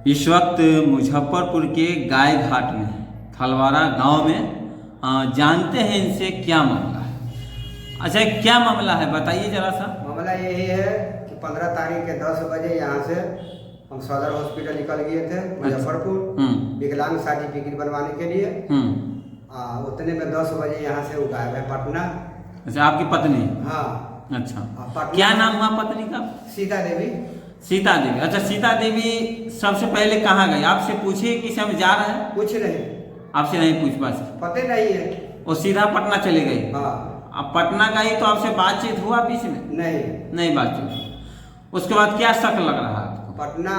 इस वक्त मुजफ्फरपुर के गाय घाट में थलवारा गांव में जानते हैं इनसे क्या मामला है। अच्छा, क्या मामला है बताइए जरा सा। मामला यही है कि 15 तारीख के 10 बजे यहाँ से हम सदर हॉस्पिटल निकल गए थे मुजफ्फरपुर विकलांग सर्टिफिकेट बनवाने के लिए। उतने में 10 बजे यहाँ से वो गायब है पटना। अच्छा, आपकी पत्नी? हाँ। अच्छा, क्या नाम हुआ पत्नी का? सीता देवी। सीता देवी। अच्छा, सीता देवी सबसे पहले कहाँ गई? आपसे पूछिए कि हम जा रहे हैं? कुछ नहीं, आपसे नहीं पूछ पास? पते नहीं है। वो सीधा पटना चले गई? हाँ। अब पटना गई तो आपसे बातचीत हुआ बीच में? नहीं बातचीत। उसके बाद क्या शक लग रहा है आपको? पटना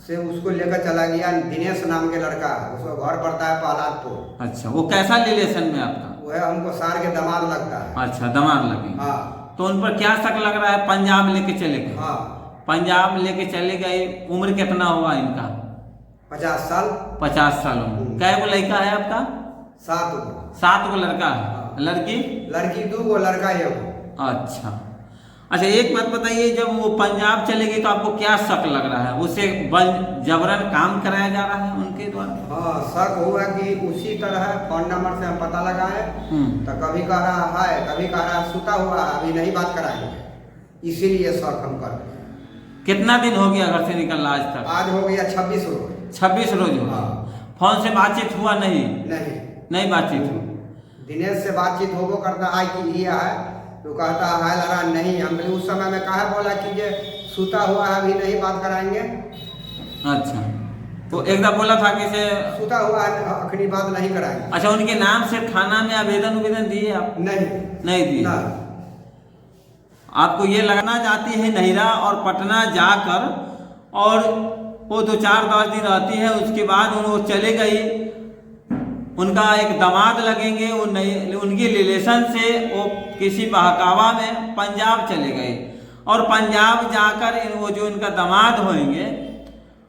से उसको लेकर चला गया दिनेश नाम के लड़का, उसका घर पड़ता है पहलादपुर। अच्छा, वो कैसा रिलेशन में आपका? वो है हमको सार के दामाद लगता है। अच्छा, दामाद लगे। हाँ। तो उन पर क्या शक लग रहा है? पंजाब लेके चले गए? हाँ, पंजाब लेके चले गए। उम्र कितना होगा इनका? 50 साल। 50 साल उम्र। कै गो लड़का है आपका? 7 गो। 7 गो लड़का है। हाँ। लड़की? लड़की 2 गो, लड़का 1 गो। अच्छा, एक बात बताइए, जब वो पंजाब चले गए तो आपको क्या शक लग रहा है? उसे जबरन काम कराया जा रहा है उनके द्वारा? हाँ, शक हुआ कि उसी तरह फोन नंबर से हम पता लगाए तो कभी कह रहा है, कभी कह रहा है सुता हुआ है, अभी नहीं बात कराएंगे, इसीलिए शक हम कर रहे हैं। कितना दिन हो गया घर से निकलना आज तक? आज हो गया 26 रोज। 26 रोज हो गया। हाँ। फोन से बातचीत हुआ नहीं? नहीं बातचीत हुई। दिनेश से बातचीत होगो करता आई कि लिया है तो कहता है लड़ा नहीं। हम उस समय में कहा बोला कि ये सूता हुआ है, अभी नहीं बात कराएंगे। अच्छा, तो एकदम बोला था कि से सूता हुआ है, अखनी बात नहीं कराएंगे। अच्छा, उनके नाम से थाना में आवेदन दिए आप? नहीं दिए। आपको ये लगना चाहती है नहिरा और पटना जाकर और वो 2-4-10 दिन रहती है, उसके बाद वो चले गई, उनका एक दामाद लगेंगे, उनकी रिलेशन से वो किसी बहकावा में पंजाब चले गए और पंजाब जाकर वो जो उनका दामाद होंगे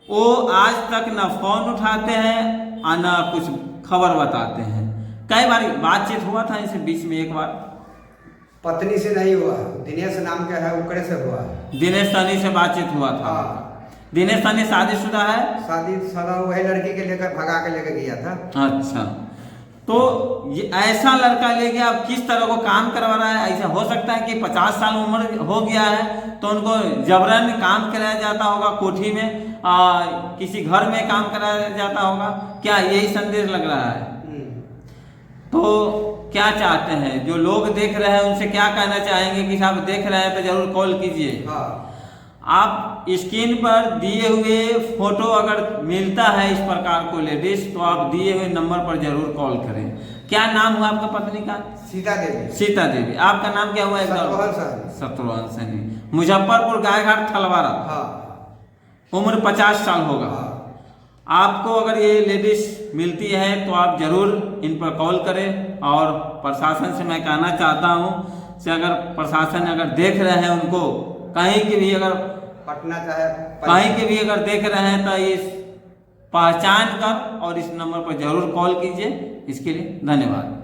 वो आज तक न फोन उठाते हैं और न कुछ खबर बताते हैं। कई बार बातचीत हुआ था इनसे बीच में? एक बार पत्नी से नहीं हुआ, दिनेश नाम के है उकरे से हुआ। दिनेश सनी से बातचीत हुआ था? हाँ। दिनेश सनी शादीशुदा है? शादीशुदा वही लड़की के लेकर भगा के लेकर गया था। अच्छा, तो ये ऐसा लड़का लेके आप किस तरह को काम करवा रहा है? ऐसा हो सकता है कि 50 साल उम्र हो गया है तो उनको जबरन काम कराया जाता होगा, कोठी में किसी घर में काम कराया जाता होगा क्या? यही संदेश लग रहा है। तो क्या चाहते हैं जो लोग देख रहे हैं, उनसे क्या कहना चाहेंगे कि साहब देख रहे हैं तो जरूर कॉल कीजिए। हाँ। आप स्क्रीन पर दिए हुए फोटो अगर मिलता है इस प्रकार को लेडीज तो आप दिए हुए नंबर पर जरूर कॉल करें। क्या नाम हुआ आपका पत्नी का? सीता देवी। सीता देवी। आपका नाम क्या हुआ? शत्रुघ्न सैनी। मुजफ्फरपुर गायघाट थलवारा। हाँ। उम्र 50 साल होगा। हाँ। आपको अगर ये लेडीज मिलती है तो आप जरूर इन पर कॉल करें। और प्रशासन से मैं कहना चाहता हूँ से अगर प्रशासन अगर देख रहे हैं उनको कहीं के भी, अगर पटना चाहे कहीं के भी अगर देख रहे हैं तो इस पहचान कर और इस नंबर पर जरूर कॉल कीजिए। इसके लिए धन्यवाद।